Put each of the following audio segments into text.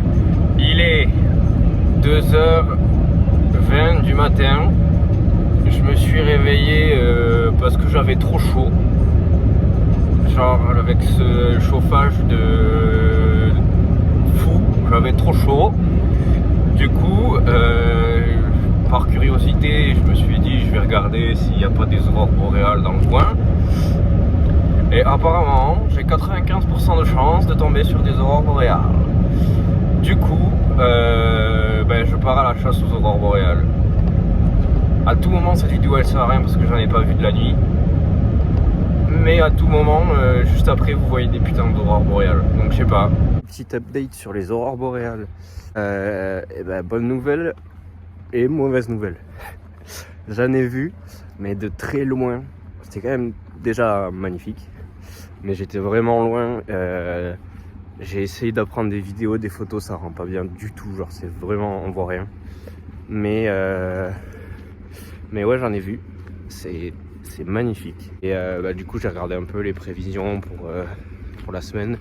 team. Il est 2h20 du matin. Je me suis réveillé parce que j'avais trop chaud. Genre avec ce chauffage de fou, j'avais trop chaud. Du coup, par curiosité, je me suis dit je vais regarder s'il n'y a pas des aurores boréales dans le coin. Et apparemment, j'ai 95% de chance de tomber sur des aurores boréales. Du coup, je pars à la chasse aux aurores boréales. À tout moment, cette vidéo elle sert à rien parce que j'en ai pas vu de la nuit. Mais à tout moment, juste après, vous voyez des putains d'aurores boréales. Donc je sais pas. Petit update sur les aurores boréales. Bonne nouvelle et mauvaise nouvelle. J'en ai vu, mais de très loin. C'était quand même déjà magnifique. Mais j'étais vraiment loin. J'ai essayé d'apprendre des vidéos, des photos, ça rend pas bien du tout. Genre c'est vraiment, on voit rien. Mais ouais, j'en ai vu. C'est magnifique. Et du coup, j'ai regardé un peu les prévisions pour la semaine.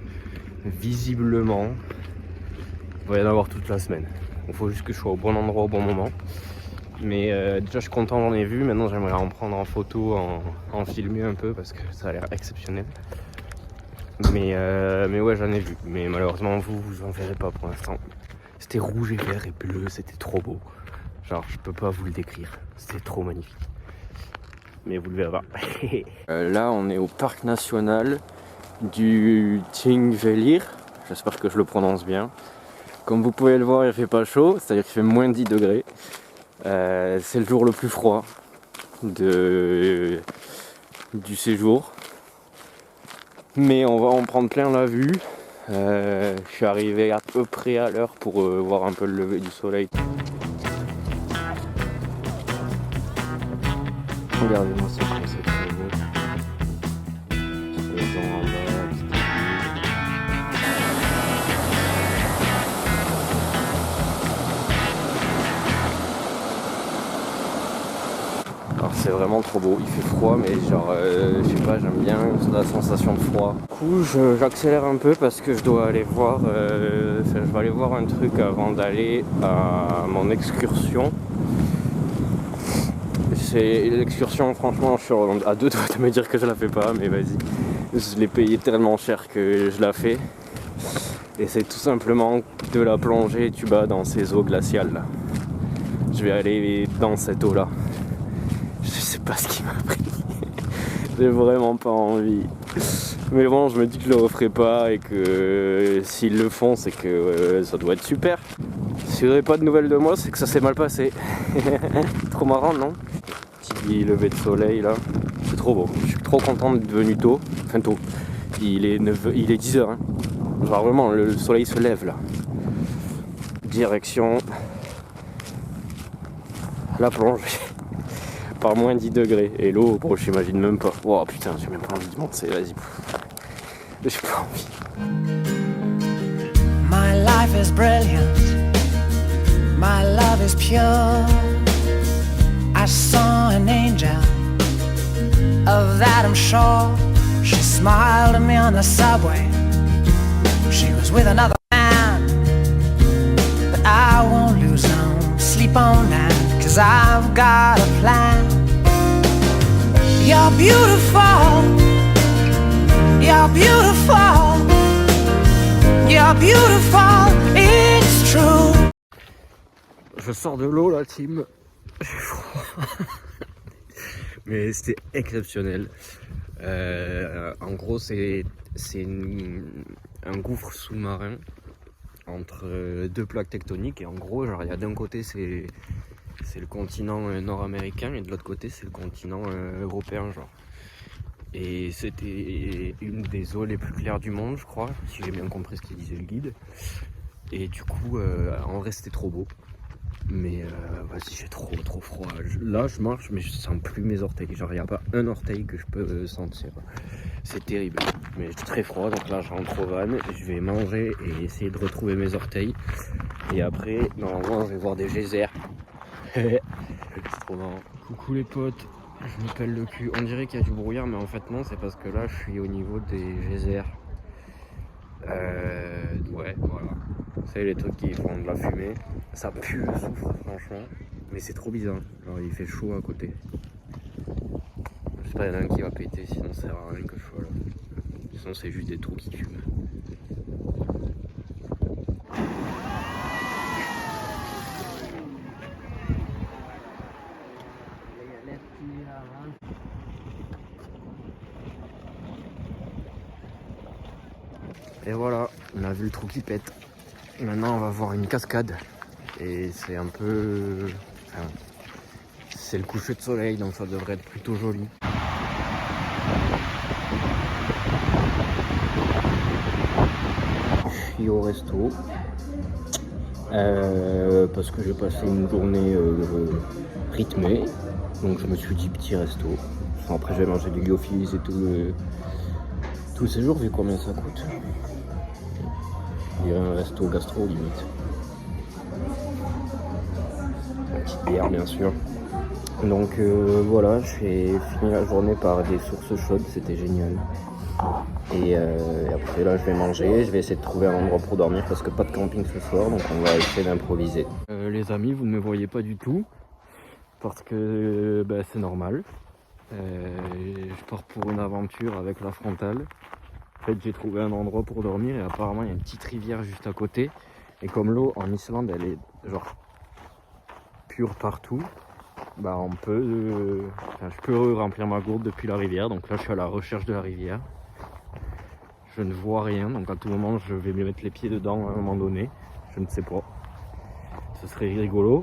Visiblement, il va y en avoir toute la semaine. Il faut juste que je sois au bon endroit au bon moment. Mais déjà, je suis content, j'en ai vu. Maintenant, j'aimerais en prendre en photo, en filmer un peu parce que ça a l'air exceptionnel. Mais ouais, j'en ai vu. Mais malheureusement, vous en verrez pas pour l'instant. C'était rouge et vert et bleu, c'était trop beau. Genre, je peux pas vous le décrire. C'était trop magnifique. Mais vous le verrez pas. Là, on est au parc national du Thingvellir. J'espère que je le prononce bien. Comme vous pouvez le voir, il fait pas chaud, c'est-à-dire qu'il fait moins 10 degrés. C'est le jour le plus froid du séjour. Mais on va en prendre plein la vue. Je suis arrivé à peu près à l'heure pour voir un peu le lever du soleil. Regardez-moi ça comme c'est très beau. Les gens en bas, petite Alors c'est vraiment trop beau, il fait froid mais genre je sais pas, j'aime bien la sensation de froid. Du coup j'accélère un peu parce que je dois aller voir, je vais aller voir un truc avant d'aller à mon excursion. C'est l'excursion, franchement je suis à deux doigts de me dire que je la fais pas, mais vas-y. Je l'ai payé tellement cher que je la fais. Et c'est tout simplement de la plongée tu bats dans ces eaux glaciales là. Je vais aller dans cette eau là. Je sais pas ce qui m'a pris. J'ai vraiment pas envie. Mais bon, je me dis que je le referai pas et que s'ils le font, c'est que ça doit être super. Si vous n'avez pas de nouvelles de moi, c'est que ça s'est mal passé. Trop marrant, non? Petit lever de soleil là. C'est trop beau. Je suis trop content d'être venu tôt. Enfin tôt. Il est 10h. Hein. Genre vraiment, le soleil se lève là. Direction la plongée. Par moins 10 degrés. Et l'eau, bon, j'imagine même pas. Oh putain, j'ai même pas envie de monter, vas-y. J'ai pas envie. My life is brilliant. My love is pure. I saw an angel. Of that I'm sure. She smiled at me on the subway. She was with another man. But I won't lose no sleep on that. 'Cause I've got a plan. You're beautiful. You're beautiful. You're beautiful. It's true. Je sors de l'eau là, team. J'ai froid. Mais c'était exceptionnel. En gros, c'est un gouffre sous-marin entre deux plaques tectoniques. Et en gros, genre, il y a d'un côté, c'est le continent nord-américain et de l'autre côté c'est le continent européen genre. Et c'était une des eaux les plus claires du monde je crois, si j'ai bien compris ce qu'il disait le guide. Et du coup en vrai c'était trop beau. Mais vas-y j'ai trop froid. Là je marche mais je sens plus mes orteils. Genre il n'y a pas un orteil que je peux sentir. C'est terrible. Mais j'ai très froid donc là je rentre au van. Je vais manger et essayer de retrouver mes orteils. Et après normalement je vais voir des geysers. C'est trop marrant. Coucou les potes, je me pèle le cul. On dirait qu'il y a du brouillard, mais en fait non, c'est parce que là je suis au niveau des geysers. Ouais, voilà. savez, les trucs qui font de la fumée. Ça pue le soufre, franchement. Mais c'est trop bizarre. Genre, il fait chaud à côté. J'espère qu'il y en a un qui va péter, sinon ça sert à rien que je sois là. Sinon, c'est juste des trous qui fument. Et voilà, on a vu le trou qui pète. Maintenant, on va voir une cascade. Et c'est un peu... Enfin, c'est le coucher de soleil, donc ça devrait être plutôt joli. Je suis au resto. Parce que j'ai passé une journée rythmée. Donc je me suis dit petit resto. Après, j'ai mangé du lyophilis et tout. Tous ces jours, vu combien ça coûte. Il y a un resto gastro limite. Une petite bière bien sûr. Donc voilà, j'ai fini la journée par des sources chaudes, c'était génial. Et après là je vais manger, je vais essayer de trouver un endroit pour dormir parce que pas de camping ce soir, donc on va essayer d'improviser. Les amis, vous ne me voyez pas du tout parce que c'est normal. Je pars pour une aventure avec la frontale. En fait, j'ai trouvé un endroit pour dormir et apparemment il y a une petite rivière juste à côté. Et comme l'eau en Islande elle est genre pure partout, on peut, je peux remplir ma gourde depuis la rivière. Donc là je suis à la recherche de la rivière. Je ne vois rien, donc à tout moment je vais me mettre les pieds dedans à un moment donné. Je ne sais pas. Ce serait rigolo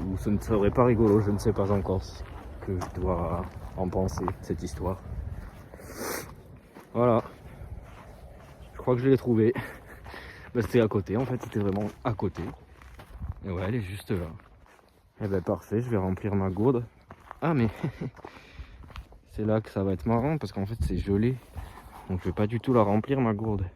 ou ce ne serait pas rigolo, je ne sais pas encore ce que je dois en penser de cette histoire. Voilà. Je crois que je l'ai trouvé. C'était à côté, en fait, c'était vraiment à côté. Et ouais, elle est juste là. Et parfait, je vais remplir ma gourde. Ah mais c'est là que ça va être marrant parce qu'en fait c'est gelé. Donc je vais pas du tout la remplir ma gourde.